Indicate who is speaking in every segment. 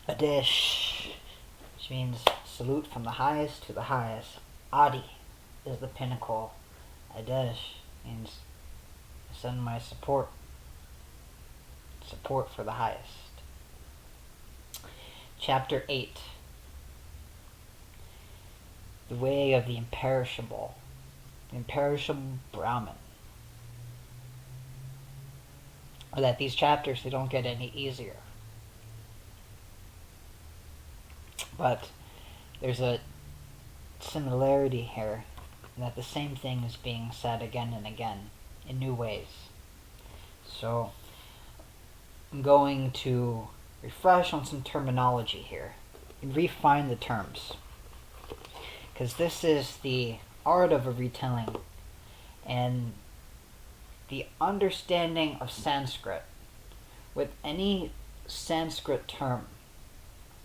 Speaker 1: Adish, which means salute from the highest to the highest. Adi is the pinnacle. Adish means send my support for the highest. Chapter 8. The way of the imperishable. The imperishable Brahman. Or that these chapters, they don't get any easier. But there's a similarity here in that the same thing is being said again and again in new ways. So I'm going to refresh on some terminology here and refine the terms, because this is the art of a retelling, and the understanding of Sanskrit. With any Sanskrit term,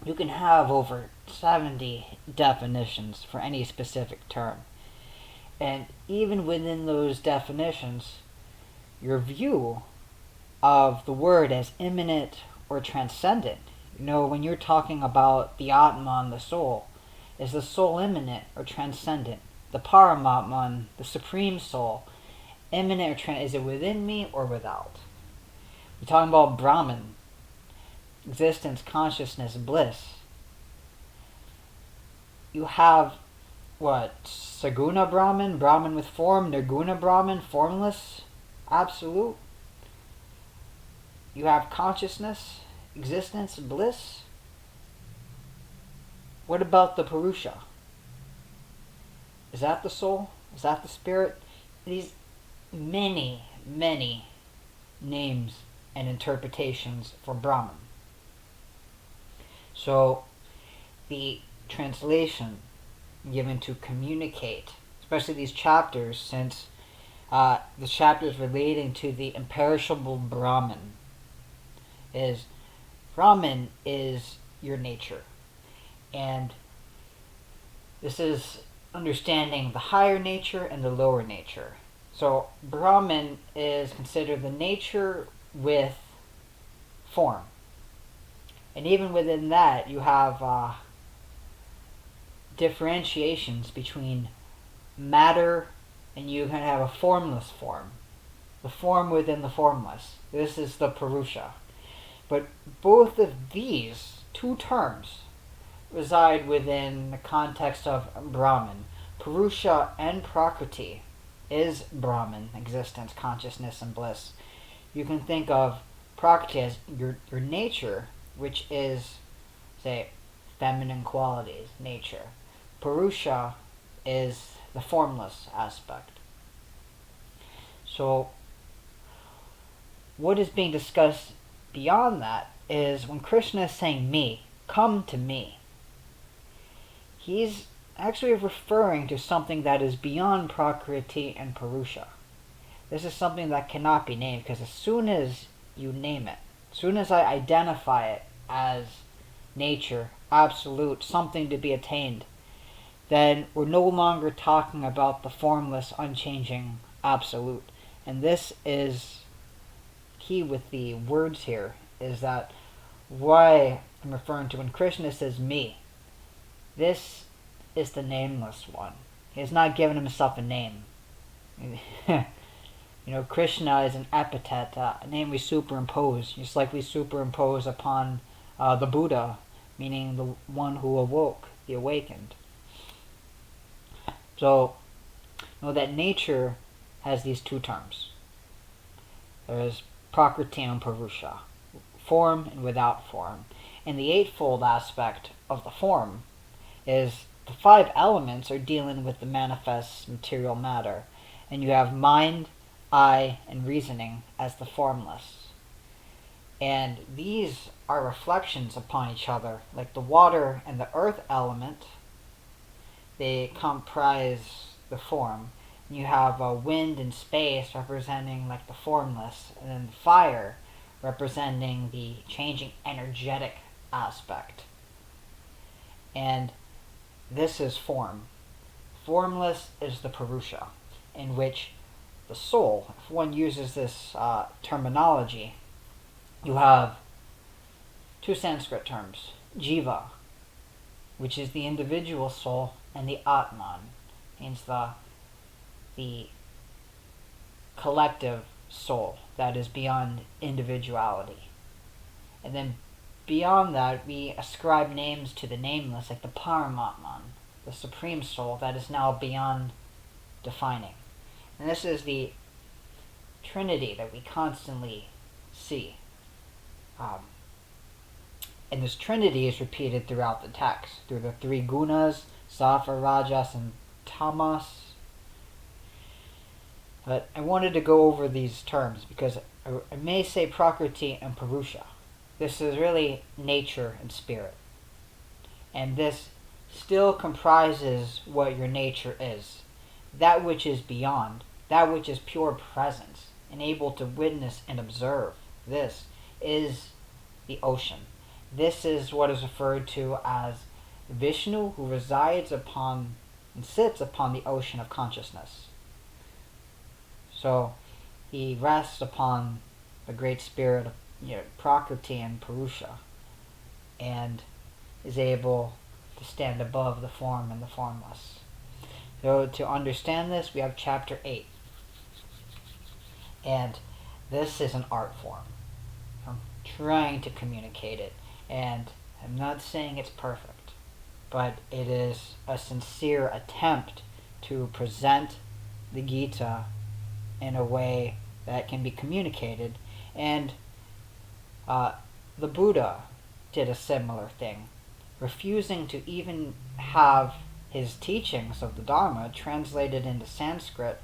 Speaker 1: you can have over 70 definitions for any specific term. And even within those definitions, your view of the word as immanent or transcendent. When you're talking about the Atman, the soul, is the soul immanent or transcendent? The Paramatman, the supreme soul, immanent or is it within me or without? You're talking about Brahman, existence, consciousness, bliss. You have what? Saguna Brahman, Brahman with form, Nirguna Brahman, formless, absolute. You have consciousness, existence, bliss. What about the Purusha? Is that the soul? Is that the spirit? These many, many names and interpretations for Brahman. So the translation given to communicate, especially these chapters, since the chapters relating to the imperishable Brahman, is Brahman is your nature. And this is understanding the higher nature and the lower nature. So Brahman is considered the nature with form. And even within that, you have differentiations between matter, and you can have a formless form. The form within the formless. This is the Purusha. But both of these two terms reside within the context of Brahman. Purusha and Prakriti is Brahman, existence, consciousness, and bliss. You can think of Prakriti as your nature, which is, say, feminine qualities, nature. Purusha is the formless aspect. So what is being discussed beyond that is when Krishna is saying me, come to me, he's actually referring to something that is beyond Prakriti and Purusha. This is something that cannot be named, because as soon as you name it, as soon as I identify it as nature, absolute, something to be attained, then we're no longer talking about the formless, unchanging absolute. And this is key with the words here, is that why I'm referring to when Krishna says me, this is the nameless one. He has not given himself a name. Krishna is an epithet, a name we superimpose, just like we superimpose upon the Buddha, meaning the one who awoke, the awakened. So, that nature has these two terms. There's Prakriti and Purusha, form and without form. And the eightfold aspect of the form is the 5 elements are dealing with the manifest material matter. And you have mind, eye, and reasoning as the formless. And these are reflections upon each other, like the water and the earth element. They comprise the form. And you have wind and space representing like the formless, and then fire representing the changing energetic aspect. And this is form. Formless is the Purusha, in which the soul, if one uses this terminology, you have 2 Sanskrit terms. Jiva, which is the individual soul, and the Atman, means the collective soul that is beyond individuality. And then beyond that, we ascribe names to the nameless, like the Paramatman, the Supreme Soul that is now beyond defining. And this is the Trinity that we constantly see. And this Trinity is repeated throughout the text, through the three gunas, Sattva, Rajas, and Tamas. But I wanted to go over these terms because I may say Prakriti and Purusha. This is really nature and spirit. And this still comprises what your nature is. That which is beyond, that which is pure presence, and able to witness and observe. This is the ocean. This is what is referred to as Vishnu, who resides upon and sits upon the ocean of consciousness. So he rests upon the great spirit of Prakriti and Purusha, and is able to stand above the form and the formless. So to understand this, we have chapter 8. And this is an art form. I'm trying to communicate it, and I'm not saying it's perfect, but it is a sincere attempt to present the Gita in a way that can be communicated. And the Buddha did a similar thing, refusing to even have his teachings of the Dharma translated into Sanskrit,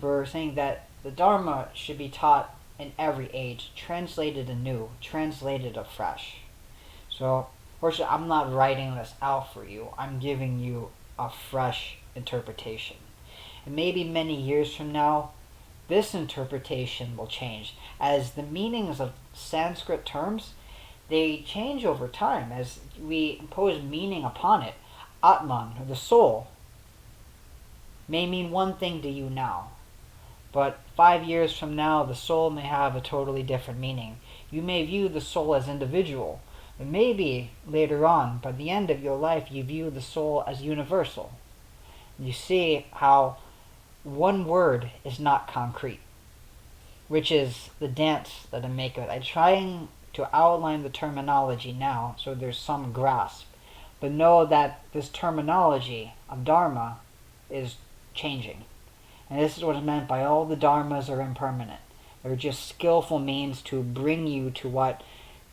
Speaker 1: for saying that the Dharma should be taught in every age, translated anew, translated afresh. So, fortunately, I'm not writing this out for you. I'm giving you a fresh interpretation. And maybe many years from now, this interpretation will change. As the meanings of Sanskrit terms, they change over time as we impose meaning upon it. Atman, or the soul, may mean one thing to you now. But 5 years from now, the soul may have a totally different meaning. You may view the soul as individual. But maybe later on, by the end of your life, you view the soul as universal. You see how one word is not concrete, which is the dance that I make of it. I'm trying to outline the terminology now so there's some grasp. But know that this terminology of Dharma is changing. And this is what is meant by all the Dharmas are impermanent. They're just skillful means to bring you to what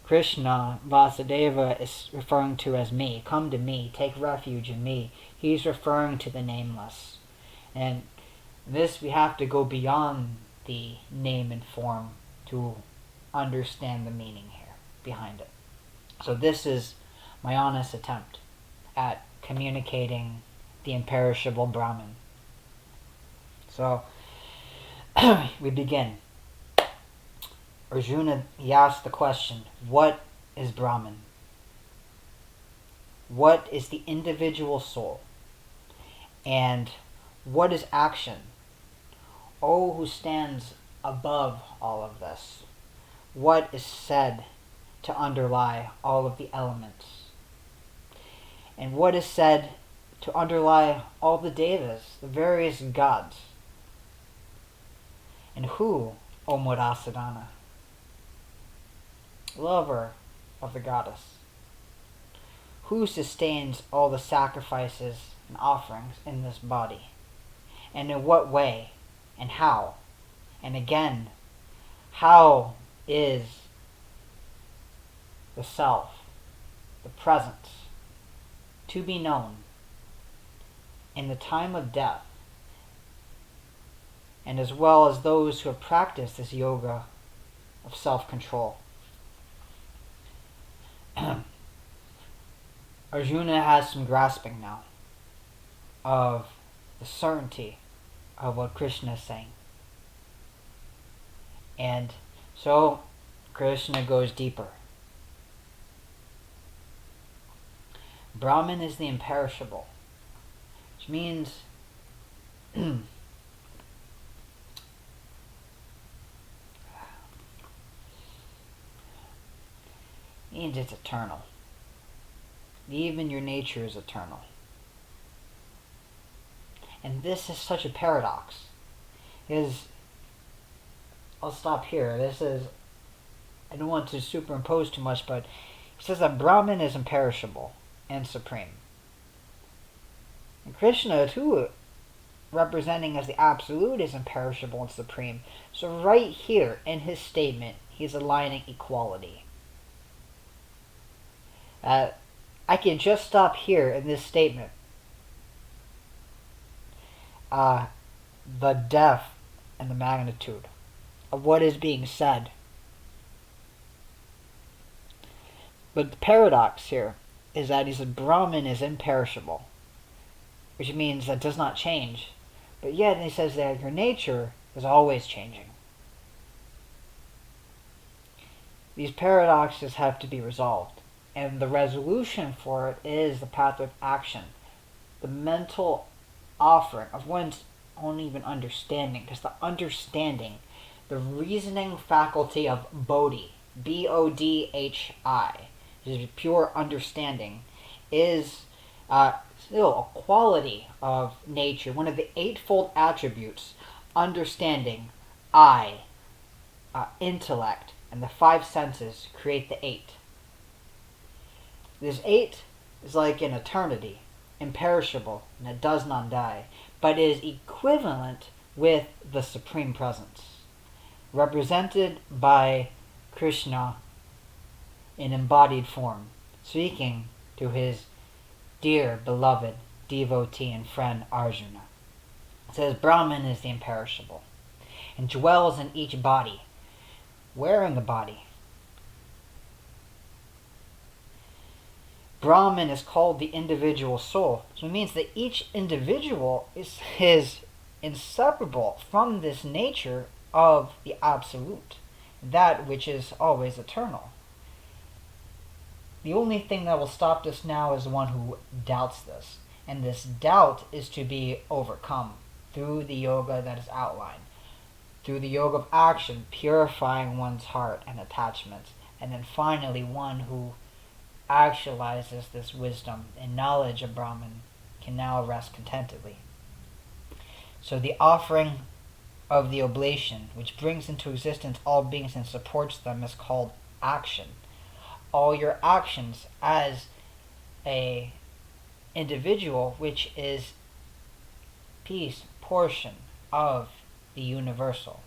Speaker 1: Krishna, Vasudeva, is referring to as me. Come to me, take refuge in me. He's referring to the nameless. And this, we have to go beyond the name and form to understand the meaning here behind it. So this is my honest attempt at communicating the imperishable Brahman. So we begin. Arjuna, he asked the question, what is Brahman? What is the individual soul? And what is action? Oh, who stands above all of this? What is said to underlie all of the elements? And what is said to underlie all the devas, the various gods? And who, O Mudasudana, lover of the goddess, who sustains all the sacrifices and offerings in this body? And in what way? And how? And again, how is the self, the presence, to be known in the time of death, and as well as those who have practiced this yoga of self-control? Arjuna has some grasping now of the certainty of what Krishna is saying. And so Krishna goes deeper. Brahman is the imperishable, which means it's eternal. Even your nature is eternal. And this is such a paradox. I'll stop here. I don't want to superimpose too much, but he says that Brahman is imperishable and supreme. And Krishna, too, representing as the Absolute, is imperishable and supreme. So right here in his statement, he's aligning equality. I can just stop here in this statement. The depth and the magnitude of what is being said. But the paradox here is that he said Brahman is imperishable, which means that does not change. But yet he says that your nature is always changing. These paradoxes have to be resolved, and the resolution for it is the path of action, the mental offering of one's own even understanding, because the understanding, the reasoning faculty of Bodhi, B-O-D-H-I, which is pure understanding, is still a quality of nature, one of the eightfold attributes: understanding, eye, intellect, and the five senses create the eight. This eight is like an eternity, imperishable, and it does not die, but is equivalent with the Supreme Presence, represented by Krishna in embodied form, speaking to his dear, beloved devotee and friend Arjuna. It says Brahman is the imperishable and dwells in each body. Where in the body? Brahman is called the individual soul. So it means that each individual is inseparable from this nature of the Absolute, that which is always eternal. The only thing that will stop this now is the one who doubts this. And this doubt is to be overcome through the yoga that is outlined. Through the yoga of action, purifying one's heart and attachments. And then finally, one who actualizes this wisdom and knowledge of Brahman can now rest contentedly. So the offering of the oblation, which brings into existence all beings and supports them, is called action. All your actions as a individual, which is piece, portion of the universal,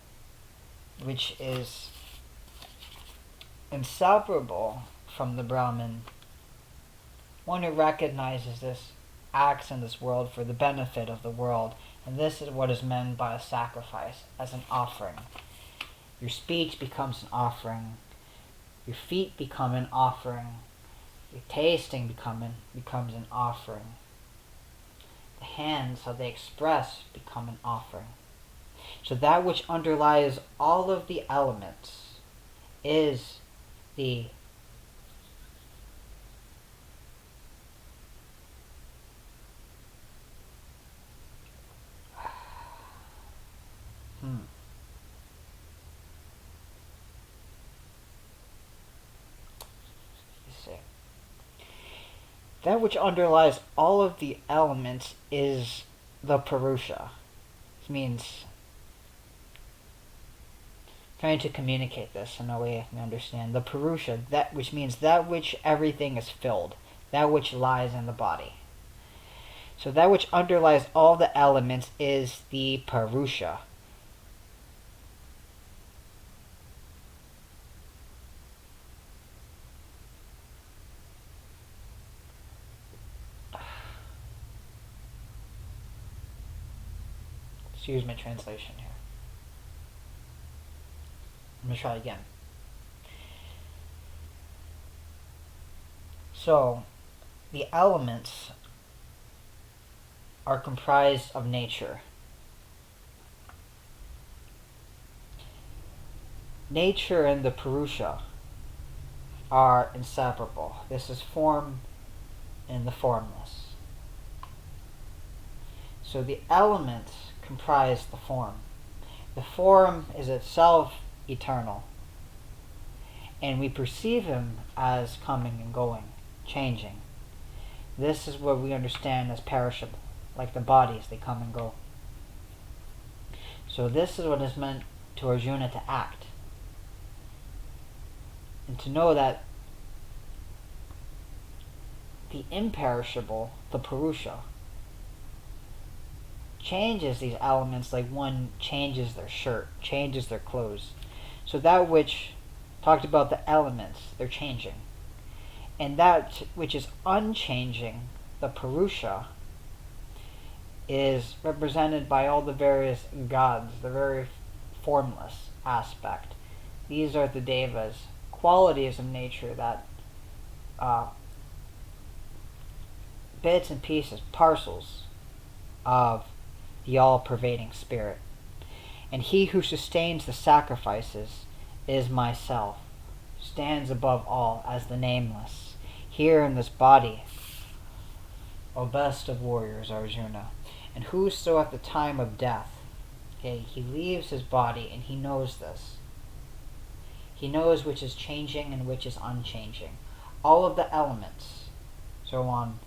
Speaker 1: which is inseparable from the Brahman. One who recognizes this acts in this world for the benefit of the world, and this is what is meant by a sacrifice, as an offering. Your speech becomes an offering. Your feet become an offering. Your tasting becomes an offering. The hands, how they express, become an offering. So that which underlies all of the elements is the That which underlies all of the elements is the Purusha. Which means, trying to communicate this in a way I can understand. The Purusha, that which means that which everything is filled, that which lies in the body. So that which underlies all the elements is the Purusha. Excuse my translation here. I'm going to try again. So, the elements are comprised of nature. Nature and the Purusha are inseparable. This is form and the formless. So the elements comprise the form. The form is itself eternal, and we perceive him as coming and going, changing. This is what we understand as perishable, like the bodies, they come and go. So this is what is meant to Arjuna to act. And to know that the imperishable, the Purusha, changes these elements like one changes their shirt, changes their clothes. So that which talked about the elements, they're changing. And that which is unchanging, the Purusha, is represented by all the various gods, the very formless aspect. These are the devas, qualities of nature that bits and pieces, parcels of the all-pervading spirit. And he who sustains the sacrifices is myself, stands above all as the nameless, here in this body, O best of warriors, Arjuna. And whoso at the time of death, okay, he leaves his body and he knows this. He knows which is changing and which is unchanging. All of the elements, so on,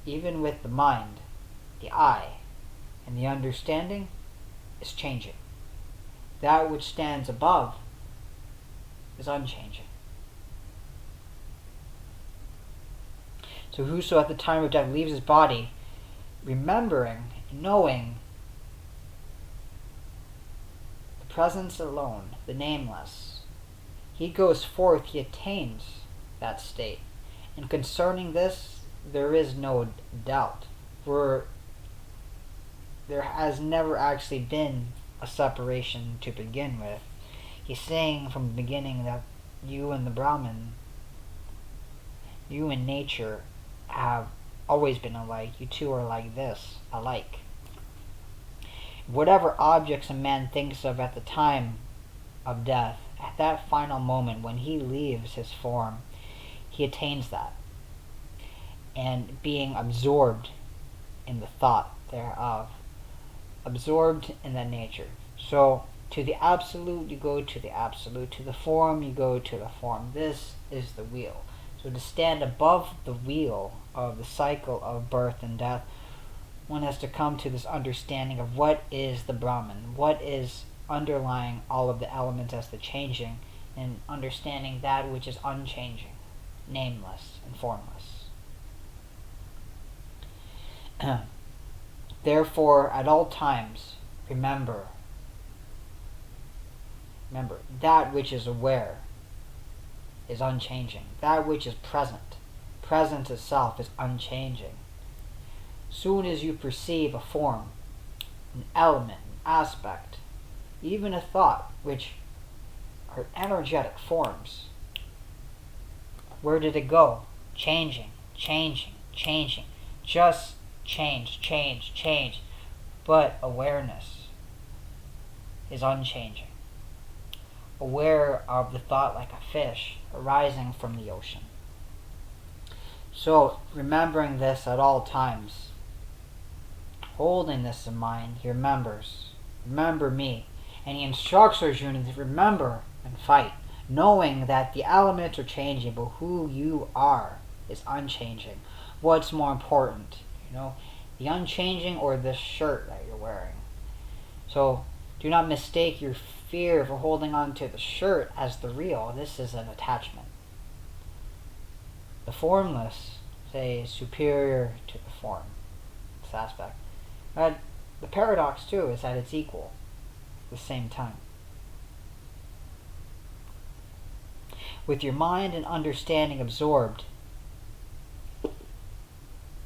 Speaker 1: even with the mind, the eye, and the understanding, is changing. That which stands above is unchanging. So whoso at the time of death leaves his body, remembering, knowing the presence alone, the nameless, he goes forth, he attains that state. And concerning this, there is no doubt. For there has never actually been a separation to begin with. He's saying from the beginning that you and the Brahman, you and nature, have always been alike. You two are like this, alike. Whatever objects a man thinks of at the time of death, at that final moment when he leaves his form, he attains that. And being absorbed in the thought thereof, absorbed in that nature. So, to the absolute, you go to the absolute. To the form, you go to the form. This is the wheel. So to stand above the wheel of the cycle of birth and death, one has to come to this understanding of what is the Brahman, what is underlying all of the elements as the changing, and understanding that which is unchanging, nameless and formless. Therefore, at all times, remember that which is aware is unchanging. That which is present itself is unchanging. Soon as you perceive a form, an element, an aspect, even a thought, which are energetic forms, where did it go? Changing. Just change. But awareness is unchanging. Aware of the thought like a fish arising from the ocean. So, remembering this at all times, holding this in mind, he remembers, remember me. And he instructs Arjuna to remember and fight, knowing that the elements are changing, but who you are is unchanging. What's more important, the unchanging or the shirt that you're wearing? So, do not mistake your fear for holding on to the shirt as the real. This is an attachment. The formless, say, is superior to the form, this aspect. But the paradox, too, is that it's equal at the same time. With your mind and understanding absorbed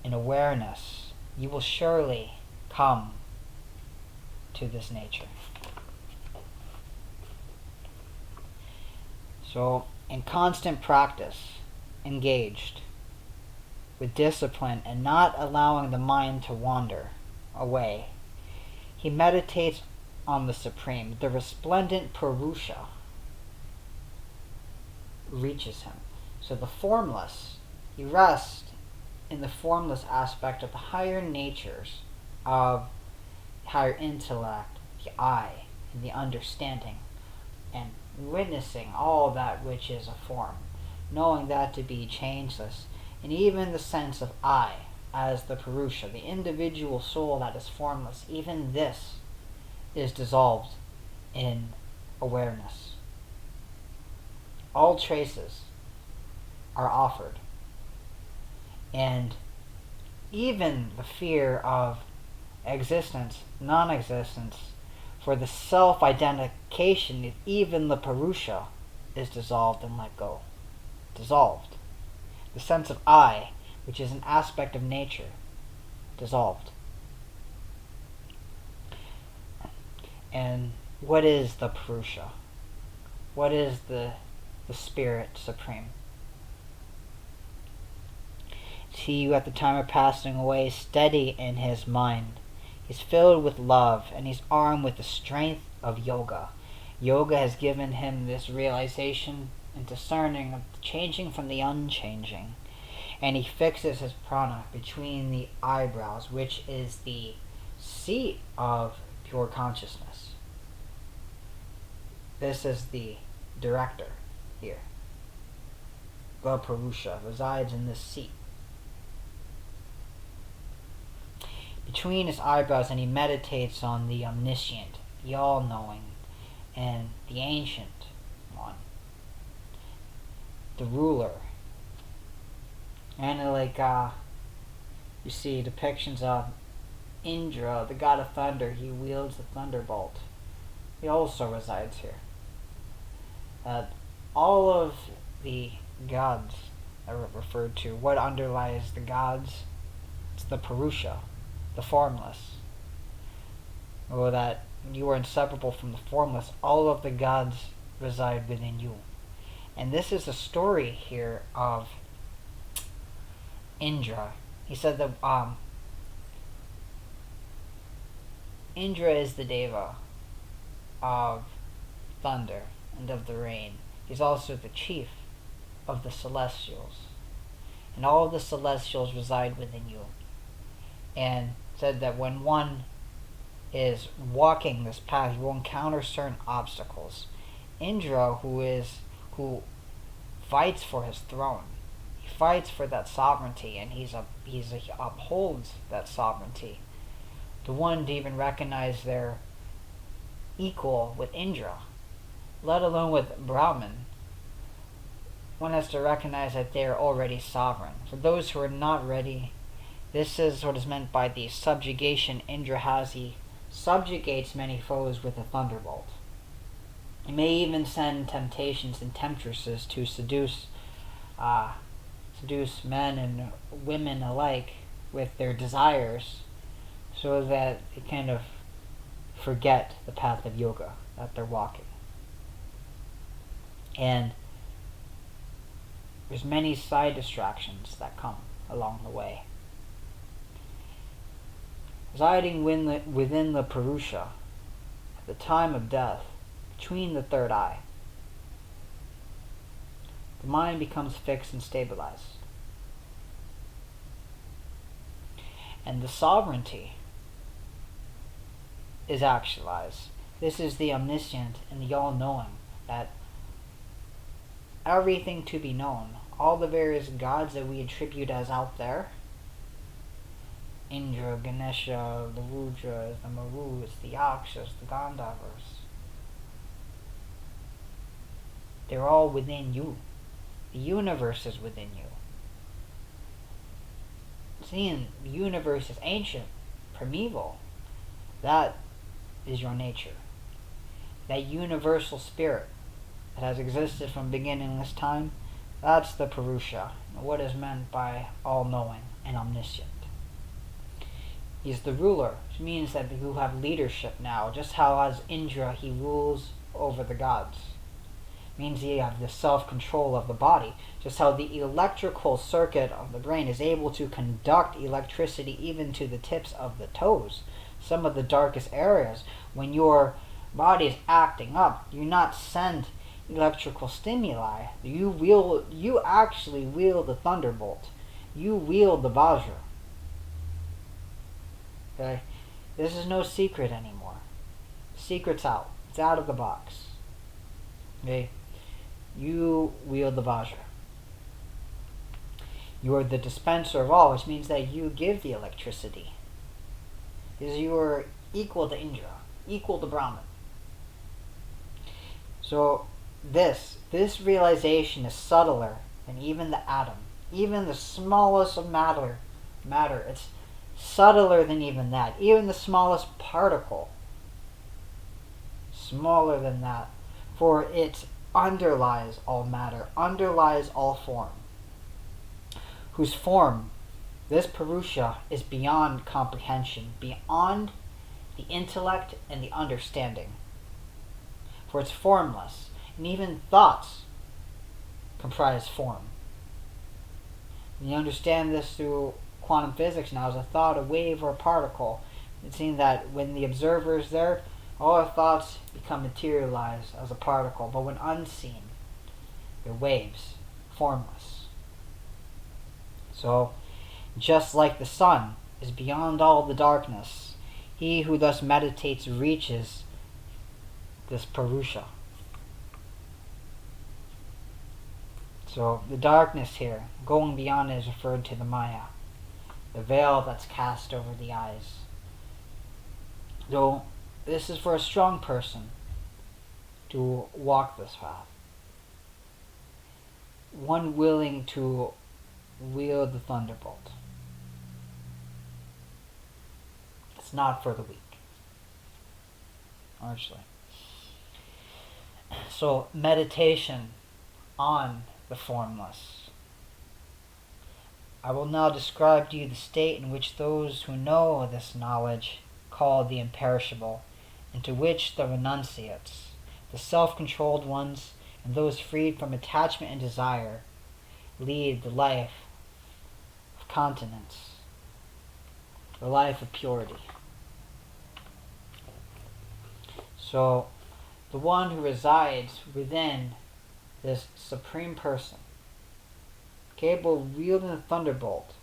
Speaker 1: in awareness, you will surely come to this nature. So, in constant practice, engaged with discipline and not allowing the mind to wander away, he meditates on the Supreme. The resplendent Purusha reaches him. So the formless, he rests in the formless aspect of the higher natures of higher intellect, the eye, and the understanding, and witnessing all that which is a form, knowing that to be changeless, And even the sense of I, as the Purusha, the individual soul that is formless, even this is dissolved in awareness. All traces are offered. And even the fear of existence, non-existence, for the self-identification, even the Purusha is dissolved and let go. Dissolved. The sense of I, which is an aspect of nature, dissolved. And what is the Purusha? What is the Spirit Supreme? It's he who at the time of passing away is steady in his mind. He's filled with love, and he's armed with the strength of yoga. Yoga has given him this realization and discerning of the changing from the unchanging. And he fixes his prana between the eyebrows, which is the seat of pure consciousness. This is the director here. The Purusha resides in this seat. Between his eyebrows, and he meditates on the omniscient, the all-knowing, and the ancient one, the ruler. And you see depictions of Indra, the god of thunder. He wields the thunderbolt. He also resides here. All of the gods are referred to. What underlies the gods? It's the Purusha, the formless. Or that you are inseparable from the formless. All of the gods reside within you. And this is a story here of Indra. He said that Indra is the deva of thunder and of the rain. He's also the chief of the celestials. And all of the celestials reside within you. And said that when one is walking this path, you will encounter certain obstacles. Indra, who fights for his throne, he fights for that sovereignty, and he upholds that sovereignty. The one to even recognize their equal with Indra, let alone with Brahman, one has to recognize that they are already sovereign. For those who are not ready, this is what is meant by the subjugation Indra has. He subjugates many foes with a thunderbolt. He may even send temptations and temptresses to seduce men and women alike with their desires, so that they kind of forget the path of yoga that they're walking. And there's many side distractions that come along the way. Residing within the Purusha, at the time of death, between the third eye, the mind becomes fixed and stabilized. And the sovereignty is actualized. This is the omniscient and the all-knowing, that everything to be known, all the various gods that we attribute as out there, Indra, Ganesha, the Rudras, the Marus, the Yakshas, the Gandharvas, they're all within you. The universe is within you. Seeing the universe is ancient, primeval, that is your nature. That universal spirit that has existed from beginningless time, that's the Purusha, what is meant by all-knowing and omniscient. He's the ruler, which means that you have leadership now, just how as Indra he rules over the gods. It means you have the self-control of the body, just how the electrical circuit of the brain is able to conduct electricity even to the tips of the toes. Some of the darkest areas, when your body is acting up, you not send electrical stimuli. You actually wield the thunderbolt. You wield the Vajra. Okay? This is no secret anymore. Secret's out. It's out of the box. Okay? You wield the Vajra. You are the dispenser of all, which means that you give the electricity. Because you are equal to Indra, equal to Brahman. So this realization is subtler than even the atom, even the smallest of matter. It's subtler than even that. Even the smallest particle, smaller than that. For it underlies all matter, underlies all form. Whose form, this Purusha, is beyond comprehension, beyond the intellect and the understanding. For it's formless, and even thoughts comprise form. And you understand this through quantum physics now as a thought, a wave, or a particle. It's seen that when the observer is there, all our thoughts become materialized as a particle, but when unseen, they're waves, formless. So, just like the sun is beyond all the darkness, he who thus meditates reaches this Purusha. So the darkness here, going beyond, is referred to the Maya, the veil that's cast over the eyes. So this is for a strong person to walk this path. One willing to wield the thunderbolt. It's not for the weak, actually. So meditation on the formless. I will now describe to you the state in which those who know this knowledge call the imperishable, and to which the renunciates, the self-controlled ones, and those freed from attachment and desire, lead the life of continence, the life of purity. So, the one who resides within this supreme person, capable of wielding the thunderbolt,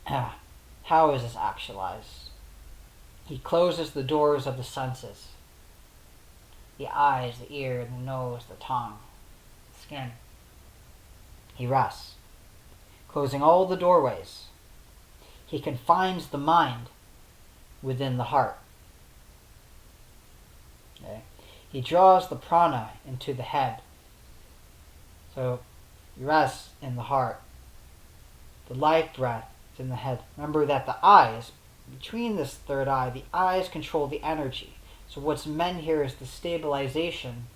Speaker 1: how is this actualized? He closes the doors of the senses, the eyes, the ear, the nose, the tongue, the skin. He rests, closing all the doorways. He confines the mind within the heart. Okay. He draws the prana into the head. So he rests in the heart. The life breath is in the head. Remember that the eyes, between this third eye, the eyes control the energy. So what's meant here is the stabilization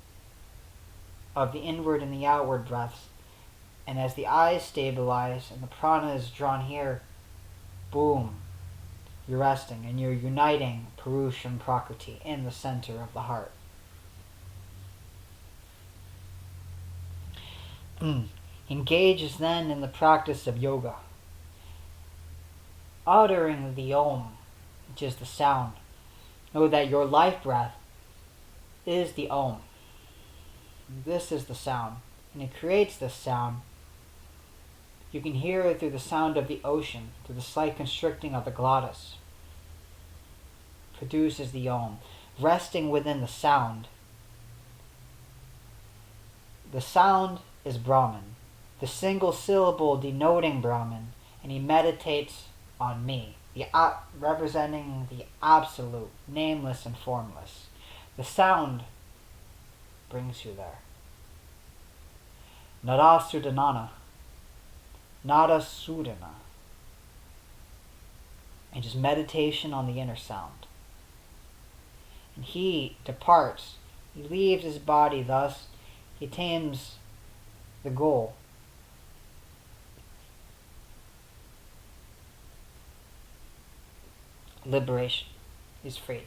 Speaker 1: of the inward and the outward breaths. And as the eyes stabilize and the prana is drawn here, boom, you're resting and you're uniting Purusha and Prakriti in the center of the heart. Engages then in the practice of yoga, uttering the Om, which is the sound. Know that your life breath is the Om. This is the sound, and it creates this sound. You can hear it through the sound of the ocean, through the slight constricting of the glottis. Produces the Om, resting within the sound. The sound is Brahman, the single syllable denoting Brahman, and he meditates on me, representing the absolute, nameless and formless. The sound brings you there. Nada Sudanana, Nada Sudana. And just meditation on the inner sound. And he departs, he leaves his body, thus he attains the goal. Liberation. Is free.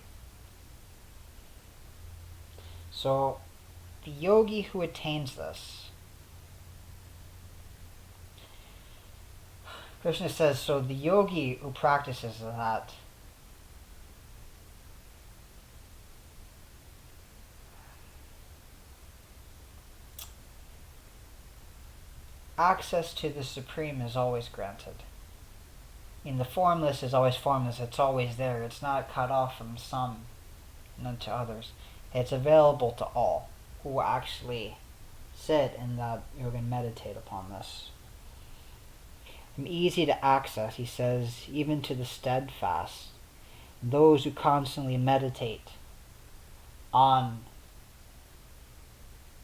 Speaker 1: So, the yogi who attains this, Krishna says, so the yogi who practices that access to the Supreme is always granted. I mean, the formless is always formless. It's always there. It's not cut off from some and unto others. It's available to all who actually sit and that you're going to meditate upon this. I'm easy to access, he says, even to the steadfast, those who constantly meditate on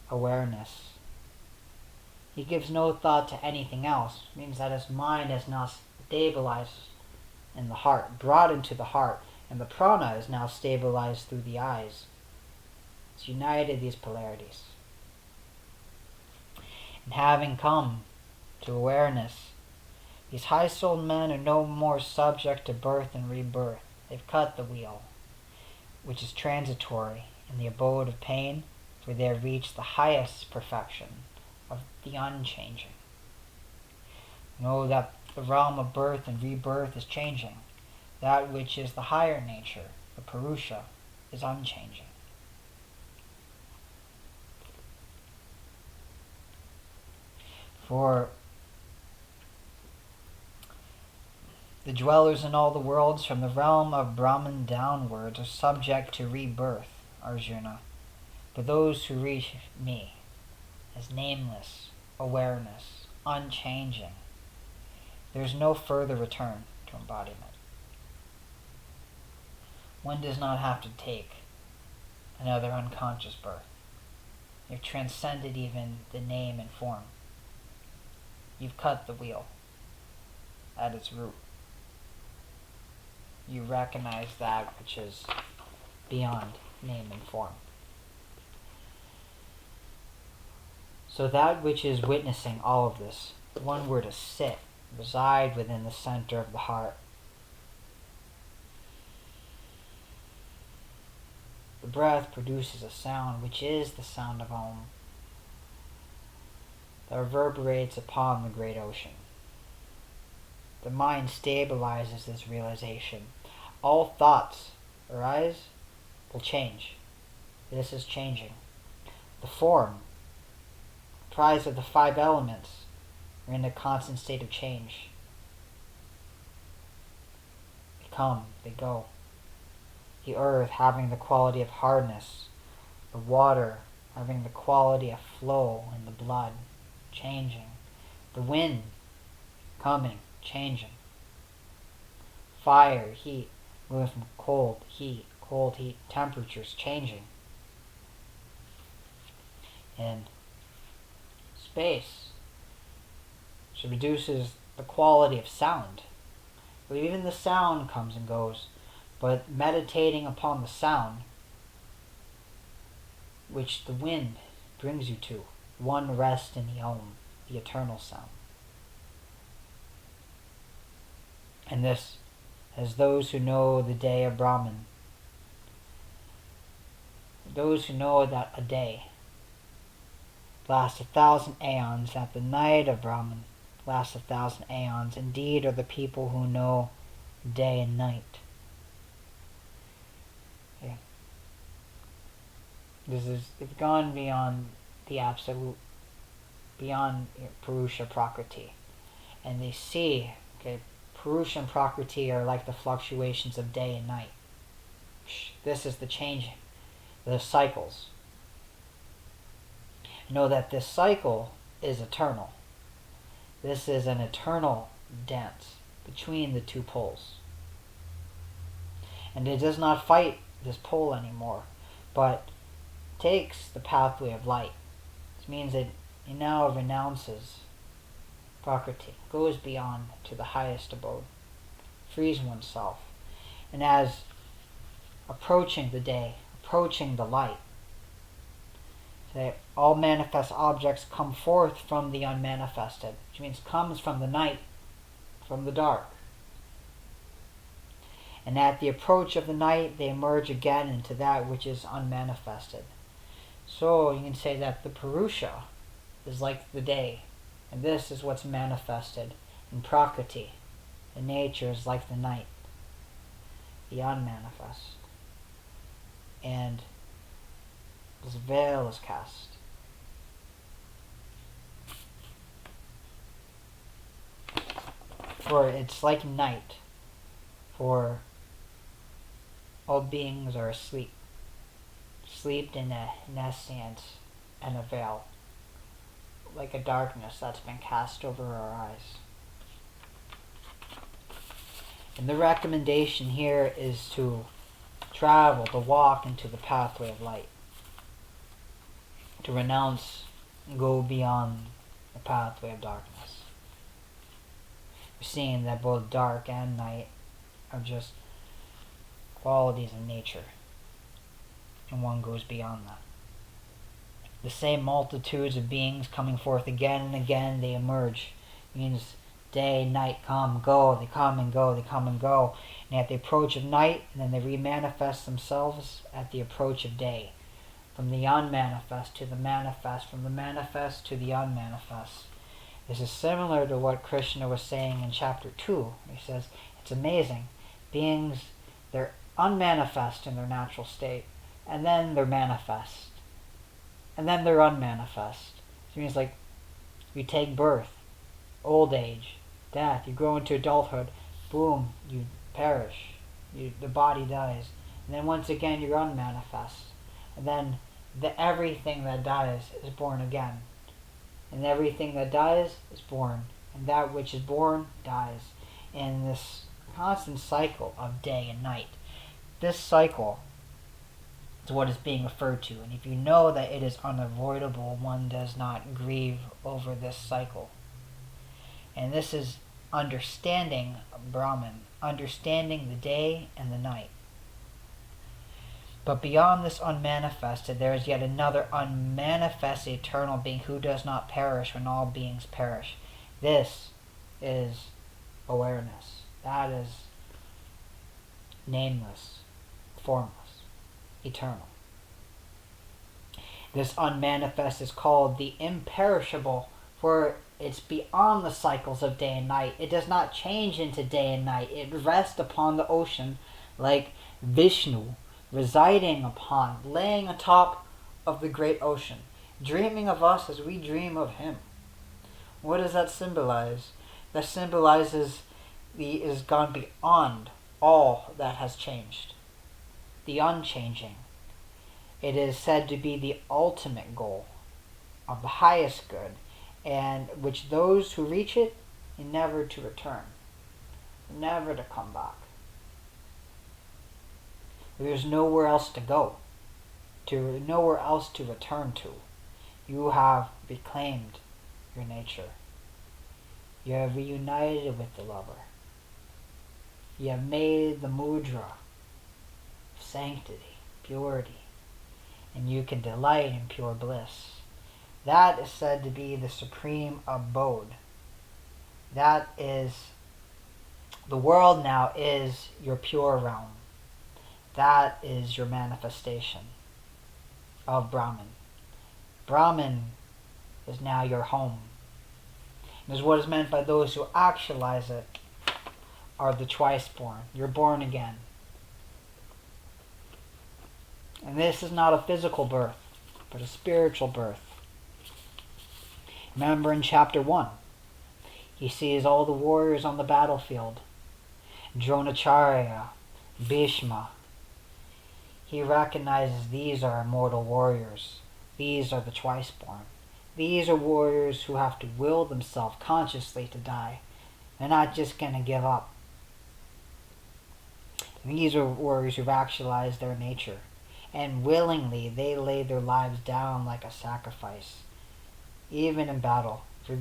Speaker 1: awareness. He gives no thought to anything else. It means that his mind is now stabilized in the heart, brought into the heart, and the prana is now stabilized through the eyes. It's united these polarities. And having come to awareness, these high-souled men are no more subject to birth and rebirth. They've cut the wheel, which is transitory, in the abode of pain, for they have reached the highest perfection of the unchanging. Know that the realm of birth and rebirth is changing. That which is the higher nature, the Purusha, is unchanging. For the dwellers in all the worlds from the realm of Brahman downwards are subject to rebirth, Arjuna. But those who reach me as nameless, awareness, unchanging, there is no further return to embodiment. One does not have to take another unconscious birth. You've transcended even the name and form. You've cut the wheel at its root. You recognize that which is beyond name and form. So that which is witnessing all of this, one were to sit, reside within the center of the heart. The breath produces a sound which is the sound of Om, that reverberates upon the great ocean. The mind stabilizes this realization. All thoughts arise will change. This is changing. The form, comprised of the 5 elements, are in a constant state of change. They come, they go. The earth having the quality of hardness, the water having the quality of flow in the blood, changing. The wind coming, changing. Fire, heat, moving from cold, heat, temperatures changing. And space, which reduces the quality of sound. But even the sound comes and goes, but meditating upon the sound, which the wind brings you to, one rest in the Om, the eternal sound. And this, as those who know the day of Brahman, those who know that a day lasts 1,000 aeons, that the night of Brahman lasts 1,000 aeons, indeed are the people who know day and night. Okay. They've gone beyond the absolute, beyond Purusha Prakriti, and they see, okay, Purusha and Prakriti are like the fluctuations of day and night. This is the changing, the cycles. Know that this cycle is eternal. This is an eternal dance between the 2 poles. And it does not fight this pole anymore, but takes the pathway of light. This means that he now renounces Prakriti, goes beyond to the highest abode, frees oneself, and as approaching the day, approaching the light, say, all manifest objects come forth from the unmanifested, which means comes from the night, from the dark. And at the approach of the night, they emerge again into that which is unmanifested. So you can say that the Purusha is like the day, and this is what's manifested in Prakriti. The nature is like the night, the unmanifest. And this veil is cast. For it's like night, for all beings are asleep, slept in a nescience and a veil. like a darkness that's been cast over our eyes. And the recommendation here is to travel, to walk into the pathway of light. To renounce and go beyond the pathway of darkness. We're seeing that both dark and night are just qualities in nature. And one goes beyond that. The same multitudes of beings coming forth again and again, they emerge. It means day, night, come, go, they come and go, they come and go. And at the approach of night, and then they remanifest themselves at the approach of day. From the unmanifest to the manifest, from the manifest to the unmanifest. This is similar to what Krishna was saying in chapter 2. He says, it's amazing. Beings, they're unmanifest in their natural state, and then they're manifest. And then they're unmanifest. It means like, you take birth, old age, death, you grow into adulthood, boom, you perish. The body dies. And then once again, you're unmanifest. And then everything that dies is born again. And everything that dies is born. And that which is born dies. In this constant cycle of day and night. This cycle is what is being referred to. And if you know that it is unavoidable, one does not grieve over this cycle. And this is understanding Brahman. Understanding the day and the night. But beyond this unmanifested, there is yet another unmanifested eternal being who does not perish when all beings perish. This is awareness. That is nameless, formless, eternal. This unmanifest is called the imperishable, for it's beyond the cycles of day and night. It does not change into day and night. It rests upon the ocean like Vishnu, residing upon, laying atop of the great ocean, dreaming of us as we dream of him. What does that symbolize? That symbolizes he is gone beyond all that has changed. The unchanging. It is said to be the ultimate goal of the highest good, and which those who reach it are never to return, never to come back. There's nowhere else to go, nowhere else to return to. You have reclaimed your nature. You have reunited with the lover. You have made the mudra of sanctity, purity, and you can delight in pure bliss. That is said to be the supreme abode. That is, the world now is your pure realm. That is your manifestation of Brahman. Brahman is now your home. And is what is meant by those who actualize it are the twice born. You're born again. And this is not a physical birth, but a spiritual birth. Remember in chapter 1, he sees all the warriors on the battlefield. Dronacharya, Bhishma. He recognizes these are immortal warriors. These are the twice born. These are warriors who have to will themselves consciously to die. They're not just going to give up. These are warriors who've actualized their nature. And willingly they lay their lives down like a sacrifice. Even in battle. For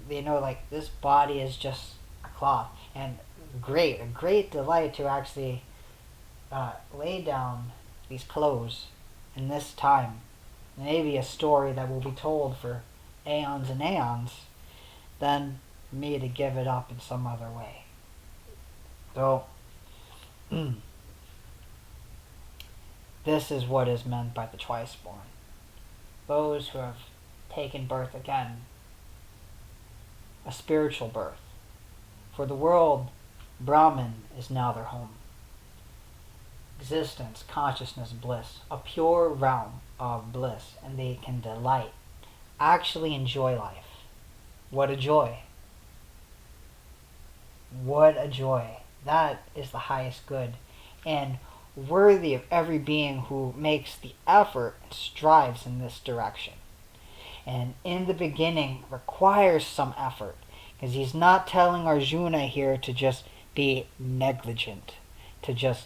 Speaker 1: they know like this body is just a cloth. And a great delight to actually lay down these clothes in this time. Maybe a story that will be told for aeons and aeons, than me to give it up in some other way. So, this is what is meant by the twice born. Those who have taken birth again, a spiritual birth. For the world, Brahman is now their home. Existence, consciousness, bliss, a pure realm of bliss, and they can delight, actually enjoy life. What a joy. What a joy. That is the highest good, and worthy of every being who makes the effort and strives in this direction. And in the beginning requires some effort. Because he's not telling Arjuna here to just be negligent, to just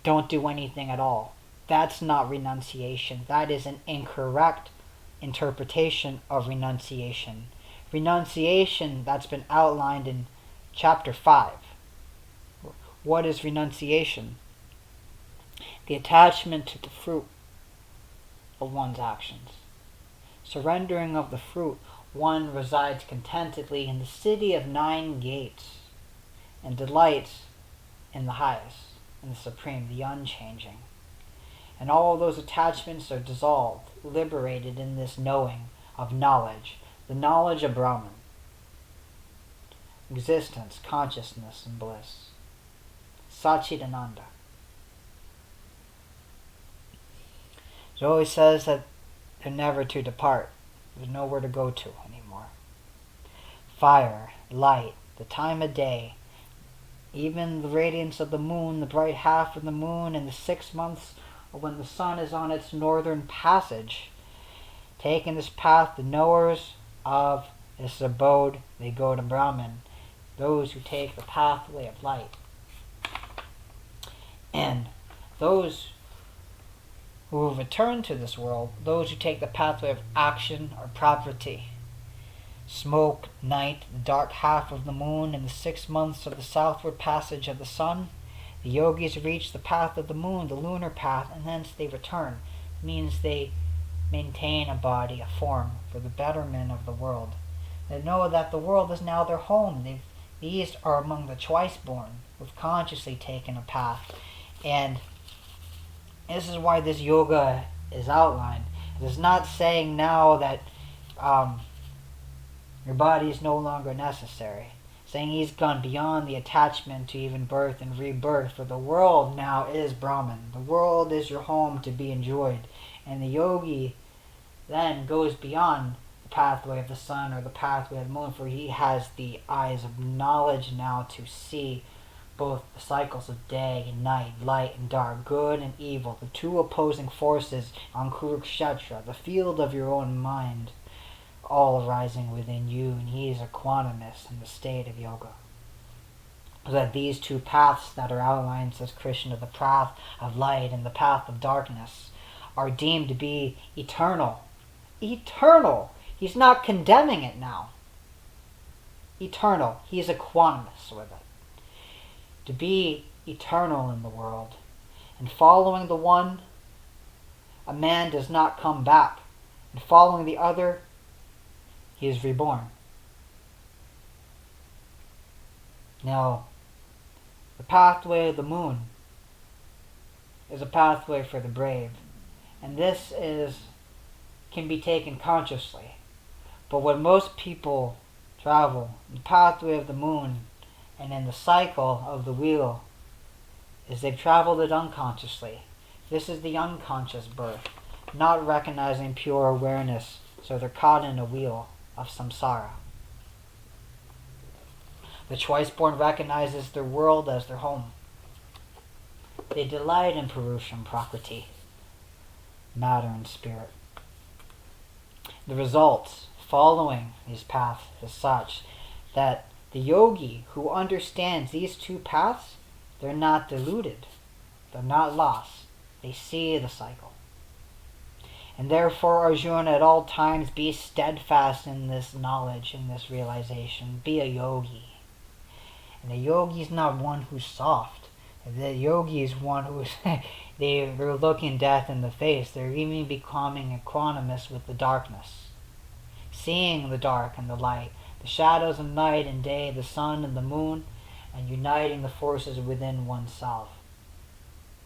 Speaker 1: don't do anything at all. That's not renunciation. That is an incorrect interpretation of renunciation. Renunciation, that's been outlined in chapter 5. What is renunciation? The attachment to the fruit of one's actions. Surrendering of the fruit, one resides contentedly in the city of 9 gates and delights in the highest, in the supreme, the unchanging. And all those attachments are dissolved, liberated in this knowing of knowledge, the knowledge of Brahman, existence, consciousness, and bliss. Satchidananda. So he says that they're never to depart. There's nowhere to go to anymore. Fire, light, the time of day, even the radiance of the moon, the bright half of the moon, and the 6 months when the sun is on its northern passage. Taking this path, the knowers of this abode, they go to Brahman. Those who take the pathway of light. And those who return to this world, those who take the pathway of action or property. Smoke, night, the dark half of the moon, and the 6 months of the southward passage of the sun. The yogis reach the path of the moon, the lunar path, and thence they return. It means they maintain a body, a form, for the betterment of the world. They know that the world is now their home. These are among the twice-born, who've consciously taken a path. And this is why this yoga is outlined. It is not saying now that your body is no longer necessary. Saying he's gone beyond the attachment to even birth and rebirth, for the world now is Brahman. The world is your home to be enjoyed. And the yogi then goes beyond the pathway of the sun or the pathway of the moon, for he has the eyes of knowledge now to see both the cycles of day and night, light and dark, good and evil, the two opposing forces on Kurukshetra, the field of your own mind, all arising within you, and he is equanimous in the state of yoga. So that these two paths that are outlined, says Krishna, the path of light and the path of darkness, are deemed to be eternal. Eternal! He's not condemning it now. Eternal. He is equanimous with it. To be eternal in the world. And following the one, a man does not come back. And following the other, he is reborn. Now, the pathway of the moon is a pathway for the brave. And this can be taken consciously. But when most people travel, the pathway of the moon and in the cycle of the wheel is they've traveled it unconsciously. This is the unconscious birth, not recognizing pure awareness, so they're caught in a wheel of samsara. The twice-born recognizes their world as their home. They delight in Purusham Prakriti, matter and spirit. The results following these paths is such that the yogi who understands these two paths, they're not deluded. They're not lost. They see the cycle. And therefore, Arjuna, at all times be steadfast in this knowledge, in this realization. Be a yogi. And the yogi is not one who's soft. The yogi is one who's they're looking death in the face. They're even becoming equanimous with the darkness. Seeing the dark and the light, the shadows of night and day, the sun and the moon, and uniting the forces within oneself.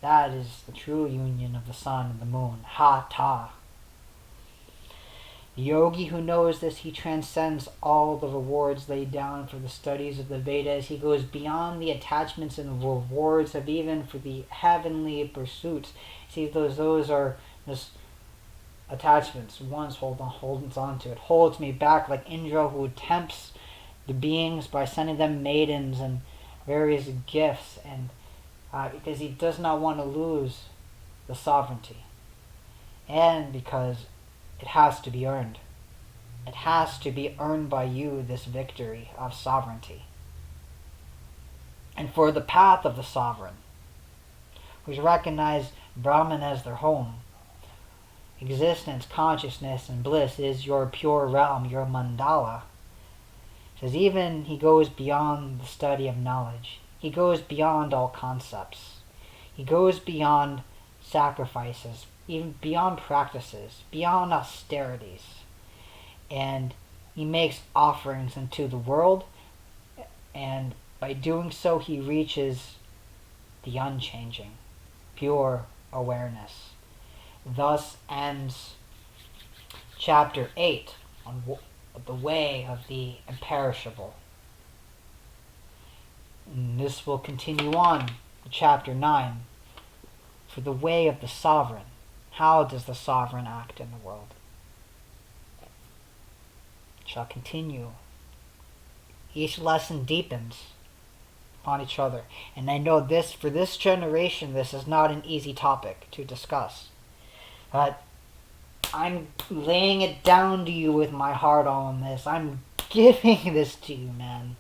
Speaker 1: That is the true union of the sun and the moon. Ha-ta. The yogi who knows this, he transcends all the rewards laid down for the studies of the Vedas. He goes beyond the attachments and rewards of even for the heavenly pursuits. See, those are just attachments. One holds on to it. Holds me back like Indra, who tempts the beings by sending them maidens and various gifts, and because he does not want to lose the sovereignty. And because it has to be earned. It has to be earned by you, this victory of sovereignty. And for the path of the sovereign, who's recognized Brahman as their home, existence, consciousness, and bliss is your pure realm, your mandala. Says even he goes beyond the study of knowledge. He goes beyond all concepts. He goes beyond sacrifices, even beyond practices, beyond austerities. And he makes offerings into the world, and by doing so he reaches the unchanging, pure awareness. Thus ends chapter 8 on the way of the imperishable. And this will continue on to chapter 9 for the way of the sovereign. How does the sovereign act in the world? It shall continue. Each lesson deepens on each other. And I know this, for this generation, this is not an easy topic to discuss. But I'm laying it down to you with my heart on this. I'm giving this to you, man.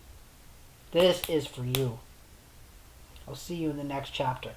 Speaker 1: This is for you. I'll see you in the next chapter.